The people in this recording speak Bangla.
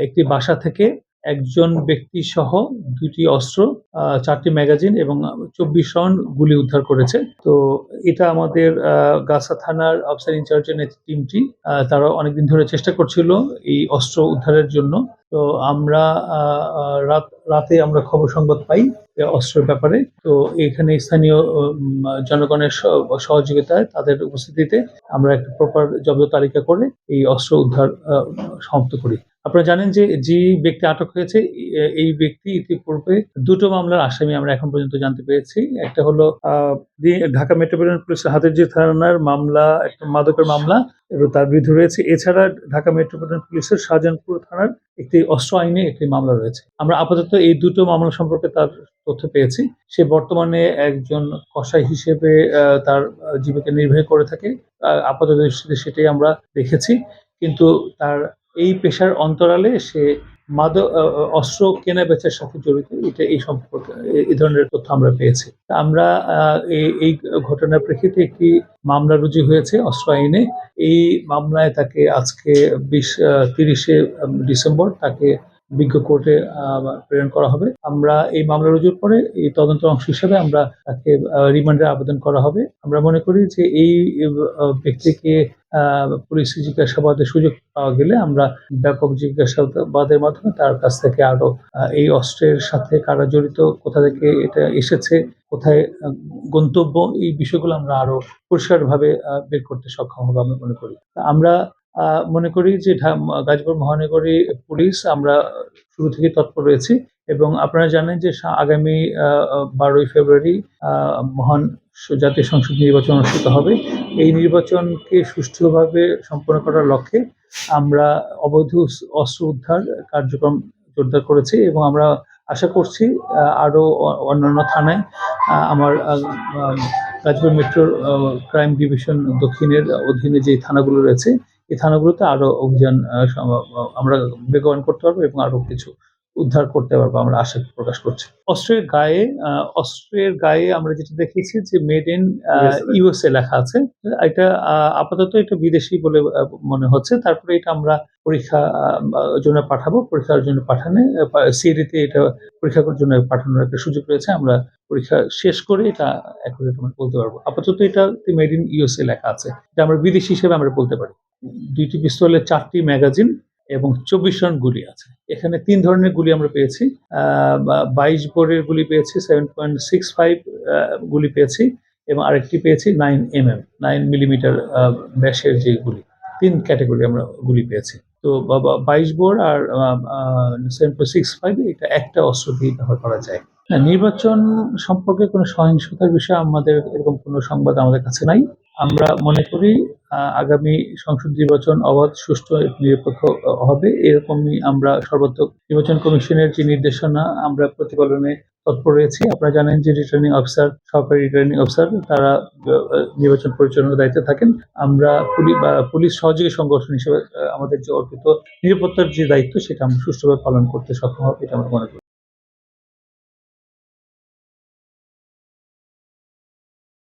একটি বাসা থেকে একজন ব্যক্তি সহ ২টি অস্ত্র, ৪টি ম্যাগাজিন এবং ২৪ রাউন্ড গুলি উদ্ধার করেছে। তো এটা আমাদের গাছা থানার অফিসার ইনচার্জের টিমটি তারা অনেকদিন ধরে চেষ্টা করছিল এই অস্ত্র উদ্ধারের জন্য। তো আমরা রাতে আমরা খবর সংবাদ পাই অস্ত্রের ব্যাপারে। তো এখানে স্থানীয় জনগণের সহযোগিতায়, তাদের উপস্থিতিতে আমরা একটা প্রপার জব্দ তালিকা করে এই অস্ত্র উদ্ধার সমাপ্ত করি। আপনারা জানেন যে ব্যক্তি আটক হয়েছে, এই ব্যক্তি ইতিপূর্বে ২টো মামলার আসামি আমরা এখন পর্যন্ত জানতে পেরেছি। একটা হলো ঢাকা মেট্রোপলিটন পুলিশের হাতিরঝিল থানার মামলা, একটা মাদকের মামলা এবং তার বিরুদ্ধে রয়েছে। এছাড়া ঢাকা মেট্রোপলিটন পুলিশের শাহজাহানপুর থানার একটি অস্ত্র আইনে একটি মামলা রয়েছে। আমরা আপাতত এই ২টো মামলা সম্পর্কে তার তথ্য পেয়েছি। সে বর্তমানে একজন কসাই হিসেবে তার জীবিকা নির্বাহ করে থাকে। আপাতত দৃষ্টিতে সেটাই আমরা দেখেছি, কিন্তু তার এই পেশার অন্তরালে সে অস্ত্র কেনা বেচার সাথে জড়িত, এই সম্পর্কে এই ধরনের তথ্য আমরা পেয়েছি। আমরা এই ঘটনার প্রেক্ষিতে একটি মামলা রুজু হয়েছে অস্ত্র আইনে। এই মামলায় তাকে আজকে 30 ডিসেম্বর তাকে বিজ্ঞ কোর্টে প্রেরণ করা হবে। আমরা এই মামলা রুজুর পরে এই তদন্ত অংশ হিসেবে আমরা তাকে রিমান্ডের আবেদন করা হবে। আমরা মনে করি যে এই ব্যক্তিকে পুলিশ জিজ্ঞাসাবাদের সুযোগ পাওয়া গেলে আমরা ব্যাপক জিজ্ঞাসাবাদের মাধ্যমে তার কাছ থেকে আরো এই অস্ত্রের সাথে কারা জড়িত, কোথা থেকে এটা এসেছে, কোথায় গন্তব্য, এই বিষয়গুলো আমরা আরো পরিষ্কারভাবে বের করতে সক্ষম হবো আমরা মনে করি। আমরা মনে করি যে গাজীপুর মহানগরী পুলিশ আমরা শুরু থেকে তৎপর রয়েছি এবং আপনারা জানেন যে আগামী 12ই ফেব্রুয়ারি মহান জাতীয় সংসদ নির্বাচন অনুষ্ঠিত হবে। এই নির্বাচনকে সুষ্ঠুভাবে সম্পন্ন করার লক্ষ্যে আমরা অবৈধ অস্ত্র উদ্ধার কার্যক্রম জোরদার করেছি এবং আমরা আশা করছি আরো অন্যান্য থানায়, আমার গাজীপুর মেট্রোর ক্রাইম ডিভিশন দক্ষিণের অধীনে যে থানাগুলো রয়েছে, এই থানাগুলোতে আরো অভিযান আমরা বেগবান করতে পারবো এবং আরো কিছু উদ্ধার করতে পারবো, আমরা আশা প্রকাশ করছি। অস্ত্রের গায়ে আমরা যেটা দেখেছি যে মেড ইন ইউএসএ লেখা আছে। এটা আপাতত এটা বিদেশি বলে মনে হচ্ছে। তারপরে এটা আমরা পরীক্ষা জন্য পাঠাবো। পরীক্ষার জন্য পাঠানো সিআইডিতে এটা পরীক্ষা করার জন্য পাঠানোর একটা সুযোগ রয়েছে। আমরা পরীক্ষা শেষ করে এটা অ্যাকুরেট আমরা বলতে পারবো। আপাতত এটা মেড ইন ইউএসএ লেখা আছে, এটা আমরা বিদেশি হিসেবে আমরা বলতে পারি। 2টি পিস্তলে 4টি ম্যাগাজিন এবং 24 রাউন্ড গুলি আছে। এখানে 3 ধরনের গুলি আমরা পেয়েছি। 22 বোরের গুলি পেয়েছি, 7.65 গুলি পেয়েছি এবং আরেকটি পেয়েছি 9 মিলিমিটার ব্যাসের যে গুলি। 3 ক্যাটাগরি আমরা গুলি পেয়েছি। তো 22 বোর আর 7.65 এটা একটা অস্ত্র দিয়ে ব্যবহার করা যায়। নির্বাচন সম্পর্কে কোনো সহিংসতার বিষয়ে আমাদের এরকম কোনো সংবাদ আমাদের কাছে নাই। আমরা মনে করি আগামী সংসদ নির্বাচন অবাধ, সুষ্ঠু, নিরপেক্ষ হবে, এরকমই আমরা সর্বাত্মক নির্বাচন কমিশনের যে নির্দেশনা আমরা প্রতিপালনে তৎপর রয়েছি। আপনারা জানেন যে রিটার্নিং অফিসার, সহকারী রিটার্নিং অফিসার তারা নির্বাচন পরিচালনার দায়িত্বে থাকেন। আমরা পুলিশ সহযোগী সংগঠন হিসেবে আমাদের যে অর্পিত নিরাপত্তার যে দায়িত্ব সেটা আমরা সুষ্ঠুভাবে পালন করতে সক্ষম হবে, এটা আমরা মনে করি।